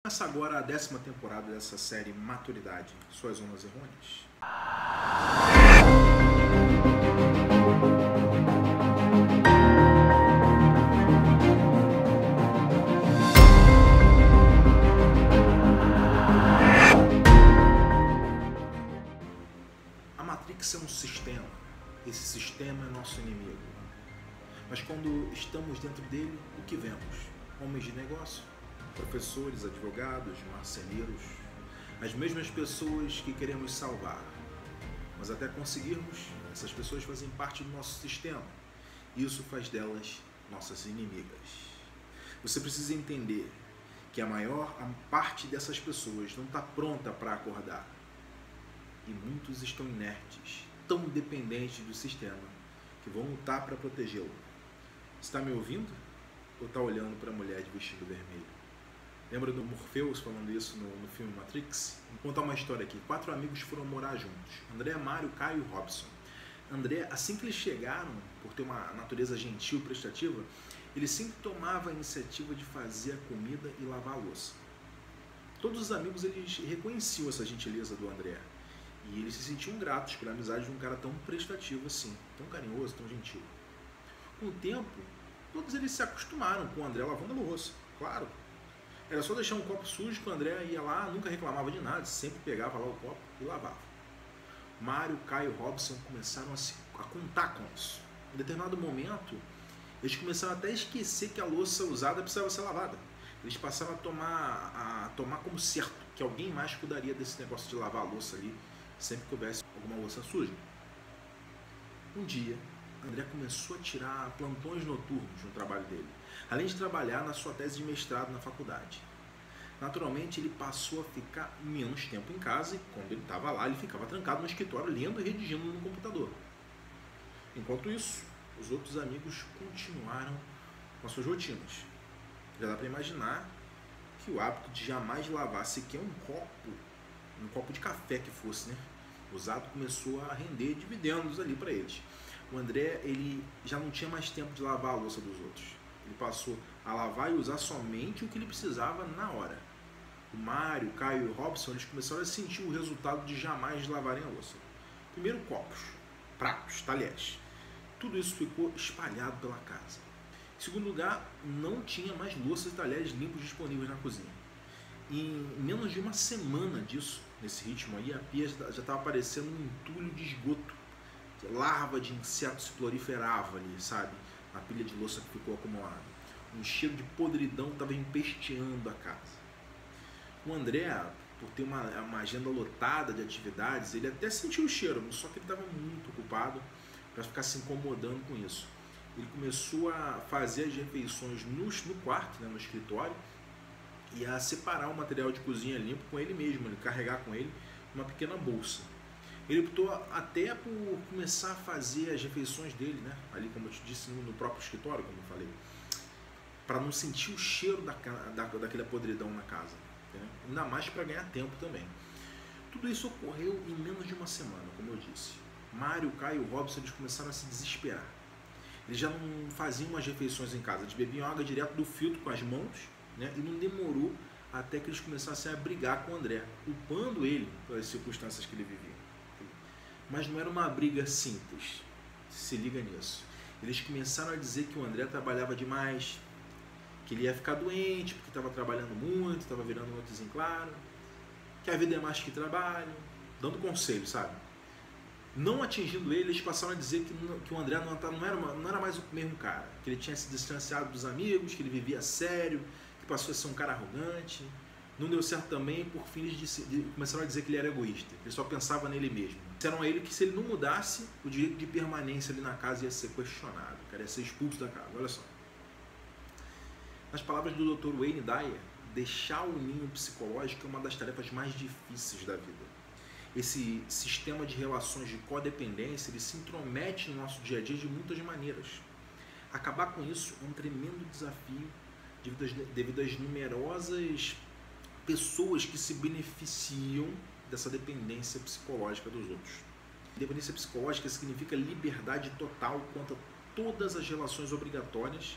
Começa agora a 10ª temporada dessa série Maturidade, Suas Zonas Errôneas. A Matrix é um sistema. Esse sistema é nosso inimigo. Mas quando estamos dentro dele, o que vemos? Homens de negócio, professores, advogados, marceneiros, as mesmas pessoas que queremos salvar. Mas até conseguirmos, essas pessoas fazem parte do nosso sistema. E isso faz delas nossas inimigas. Você precisa entender que a maior parte dessas pessoas não está pronta para acordar. E muitos estão inertes, tão dependentes do sistema, que vão lutar para protegê-lo. Está me ouvindo? Ou está olhando para a mulher de vestido vermelho? Lembra do Morpheus falando isso no filme Matrix? Vou contar uma história aqui. 4 amigos foram morar juntos. André, Mário, Caio e Robson. André, assim que eles chegaram, por ter uma natureza gentil e prestativa, ele sempre tomava a iniciativa de fazer a comida e lavar a louça. Todos os amigos eles reconheciam essa gentileza do André. E eles se sentiam gratos pela amizade de um cara tão prestativo assim, tão carinhoso, tão gentil. Com o tempo, todos eles se acostumaram com o André lavando a louça, claro. Era só deixar um copo sujo que o André ia lá, nunca reclamava de nada, sempre pegava lá o copo e lavava. Mário, Caio e Robson começaram a contar com isso. Em determinado momento, eles começaram até a esquecer que a louça usada precisava ser lavada. Eles passaram a tomar como certo que alguém mais cuidaria desse negócio de lavar a louça ali, sempre que houvesse alguma louça suja. Um dia, André começou a tirar plantões noturnos no trabalho dele, além de trabalhar na sua tese de mestrado na faculdade. Naturalmente, ele passou a ficar menos tempo em casa e, quando ele estava lá, ele ficava trancado no escritório, lendo e redigindo no computador. Enquanto isso, os outros amigos continuaram com as suas rotinas. Já dá para imaginar que o hábito de jamais lavar sequer um copo de café que fosse, né, usado, começou a render dividendos ali para eles. O André, ele já não tinha mais tempo de lavar a louça dos outros. Ele passou a lavar e usar somente o que ele precisava na hora. O Mário, o Caio e o Robson, eles começaram a sentir o resultado de jamais lavarem a louça. Primeiro, copos, pratos, talheres. Tudo isso ficou espalhado pela casa. Em segundo lugar, não tinha mais louças e talheres limpos disponíveis na cozinha. Em menos de uma semana disso, nesse ritmo aí, a pia já estava parecendo um entulho de esgoto. Larva de insetos se proliferava ali, sabe? Na pilha de louça que ficou acumulada. Um cheiro de podridão estava empesteando a casa. O André, por ter uma agenda lotada de atividades, ele até sentiu o cheiro, só que ele estava muito ocupado para ficar se incomodando com isso. Ele começou a fazer as refeições no quarto, né, no escritório, e a separar o material de cozinha limpo com ele mesmo, ele carregar com ele uma pequena bolsa. Ele optou até por começar a fazer as refeições dele, né, ali, como eu te disse, no próprio escritório, como eu falei, para não sentir o cheiro daquela podridão na casa, né? Ainda mais para ganhar tempo também. Tudo isso ocorreu em menos de uma semana, como eu disse. Mário, Caio e Robson, eles começaram a se desesperar. Eles já não faziam as refeições em casa, eles bebiam água direto do filtro com as mãos, né? E não demorou até que eles começassem a brigar com o André, culpando ele pelas circunstâncias que ele vivia. Mas não era uma briga simples, se liga nisso. Eles começaram a dizer que o André trabalhava demais, que ele ia ficar doente porque estava trabalhando muito, estava virando noites em claro, que a vida é mais que trabalho, dando conselho, sabe? Não atingindo ele, eles passaram a dizer que o André não era mais o mesmo cara, que ele tinha se distanciado dos amigos, que ele vivia sério, que passou a ser um cara arrogante. Não deu certo também por fins começaram a dizer que ele era egoísta, ele só pensava nele mesmo. Disseram a ele que se ele não mudasse, o direito de permanência ali na casa ia ser questionado, o cara ia ser expulso da casa, olha só. Nas palavras do Dr. Wayne Dyer, deixar o ninho psicológico é uma das tarefas mais difíceis da vida. Esse sistema de relações de codependência, ele se intromete no nosso dia a dia de muitas maneiras. Acabar com isso é um tremendo desafio devido às numerosas pessoas que se beneficiam dessa dependência psicológica dos outros. Dependência psicológica significa liberdade total quanto a todas as relações obrigatórias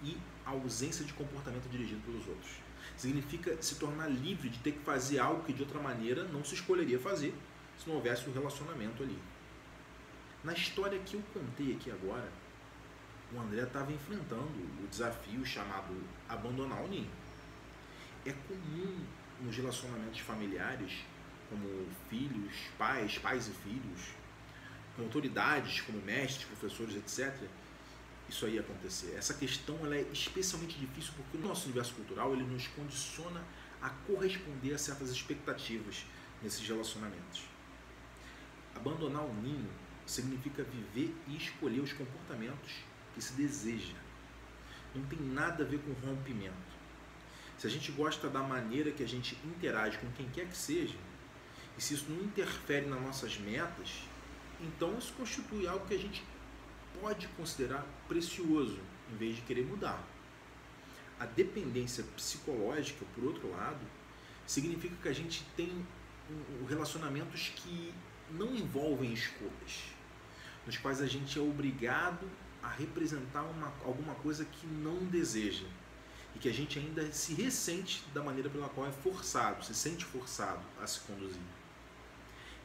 e a ausência de comportamento dirigido pelos outros. Significa se tornar livre de ter que fazer algo que de outra maneira não se escolheria fazer se não houvesse o relacionamento ali. Na história que eu contei aqui agora, o André estava enfrentando o desafio chamado abandonar o ninho. É comum nos relacionamentos familiares, como filhos, pais e filhos, com autoridades como mestres, professores, etc., isso aí acontecer. Essa questão ela é especialmente difícil porque o nosso universo cultural ele nos condiciona a corresponder a certas expectativas nesses relacionamentos. Abandonar o ninho significa viver e escolher os comportamentos que se deseja. Não tem nada a ver com rompimento. Se a gente gosta da maneira que a gente interage com quem quer que seja, e se isso não interfere nas nossas metas, então isso constitui algo que a gente pode considerar precioso, em vez de querer mudar. A dependência psicológica, por outro lado, significa que a gente tem relacionamentos que não envolvem escolhas, nos quais a gente é obrigado a representar alguma coisa que não deseja e que a gente ainda se ressente da maneira pela qual é forçado, se sente forçado a se conduzir.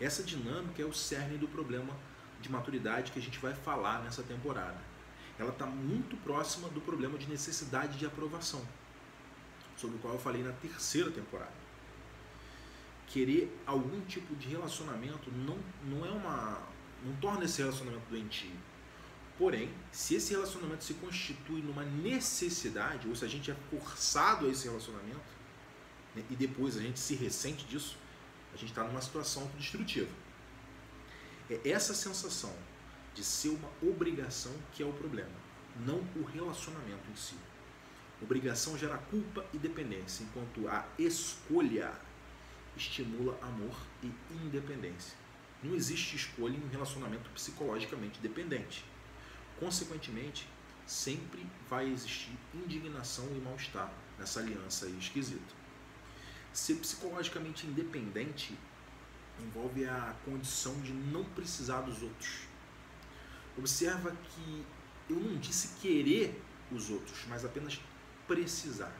Essa dinâmica é o cerne do problema de maturidade que a gente vai falar nessa temporada. Ela está muito próxima do problema de necessidade de aprovação, sobre o qual eu falei na terceira temporada. Querer algum tipo de relacionamento não torna esse relacionamento doentio. Porém, se esse relacionamento se constitui numa necessidade, ou se a gente é forçado a esse relacionamento, né, e depois a gente se ressente disso, a gente está numa situação autodestrutiva. É essa sensação de ser uma obrigação que é o problema, não o relacionamento em si. Obrigação gera culpa e dependência, enquanto a escolha estimula amor e independência. Não existe escolha em um relacionamento psicologicamente dependente. Consequentemente, sempre vai existir indignação e mal-estar nessa aliança aí esquisita. Ser psicologicamente independente envolve a condição de não precisar dos outros. Observa que eu não disse querer os outros, mas apenas precisar.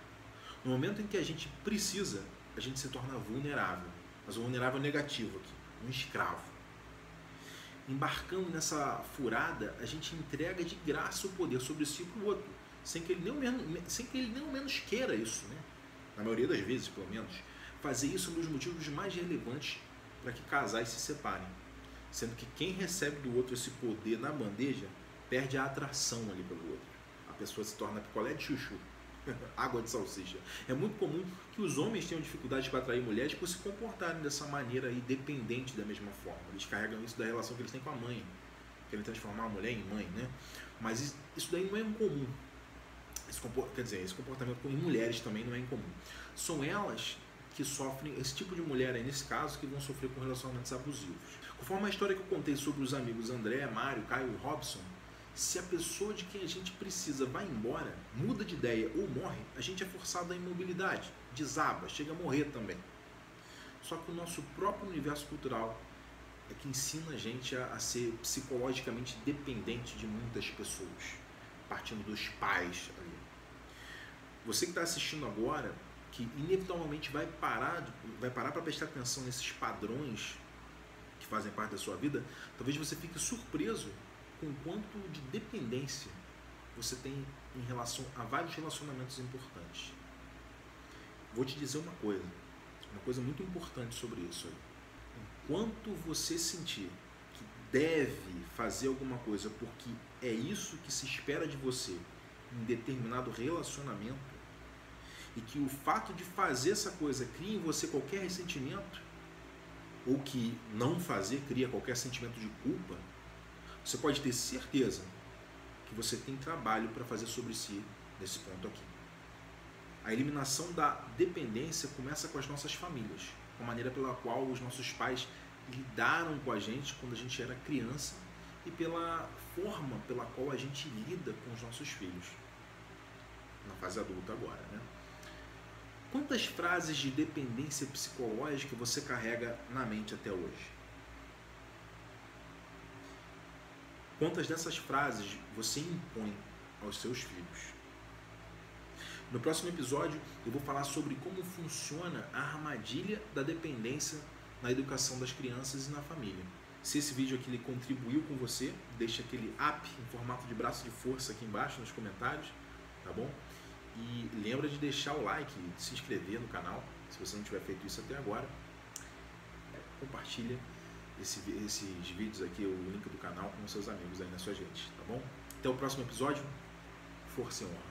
No momento em que a gente precisa, a gente se torna vulnerável, mas um vulnerável negativo aqui, um escravo. Embarcando nessa furada, a gente entrega de graça o poder sobre si para o outro, sem que ele nem ao menos queira isso, né? Na maioria das vezes, pelo menos. Fazer isso é um dos motivos mais relevantes para que casais se separem, sendo que quem recebe do outro esse poder na bandeja perde a atração ali pelo outro. A pessoa se torna picolé de chuchu, água de salsicha. É muito comum que os homens tenham dificuldade para atrair mulheres por se comportarem dessa maneira aí, dependente da mesma forma. Eles carregam isso da relação que eles têm com a mãe, querem transformar a mulher em mãe, né? Mas isso daí não é incomum. Esse comportamento em mulheres também não é incomum. São elas que sofrem, esse tipo de mulher aí, nesse caso, que vão sofrer com relacionamentos abusivos. Conforme a história que eu contei sobre os amigos André, Mário, Caio e Robson, se a pessoa de quem a gente precisa vai embora, muda de ideia ou morre, a gente é forçado à imobilidade, desaba, chega a morrer também. Só que o nosso próprio universo cultural é que ensina a gente a ser psicologicamente dependente de muitas pessoas, partindo dos pais ali. Você que está assistindo agora, que inevitavelmente vai parar para prestar atenção nesses padrões que fazem parte da sua vida, talvez você fique surpreso com o quanto de dependência você tem em relação a vários relacionamentos importantes. Vou te dizer uma coisa muito importante sobre isso aí. Enquanto você sentir que deve fazer alguma coisa porque é isso que se espera de você em determinado relacionamento, e que o fato de fazer essa coisa cria em você qualquer ressentimento, ou que não fazer cria qualquer sentimento de culpa, você pode ter certeza que você tem trabalho para fazer sobre si nesse ponto aqui. A eliminação da dependência começa com as nossas famílias, com a maneira pela qual os nossos pais lidaram com a gente quando a gente era criança e pela forma pela qual a gente lida com os nossos filhos na fase adulta agora, né? Quantas frases de dependência psicológica você carrega na mente até hoje? Quantas dessas frases você impõe aos seus filhos? No próximo episódio eu vou falar sobre como funciona a armadilha da dependência na educação das crianças e na família. Se esse vídeo aqui ele contribuiu com você, deixa aquele up em formato de braço de força aqui embaixo nos comentários, tá bom? E lembra de deixar o like, de se inscrever no canal, se você não tiver feito isso até agora. Compartilha esses vídeos aqui, o link do canal com seus amigos aí nas suas redes, tá bom? Até o próximo episódio. Força e honra.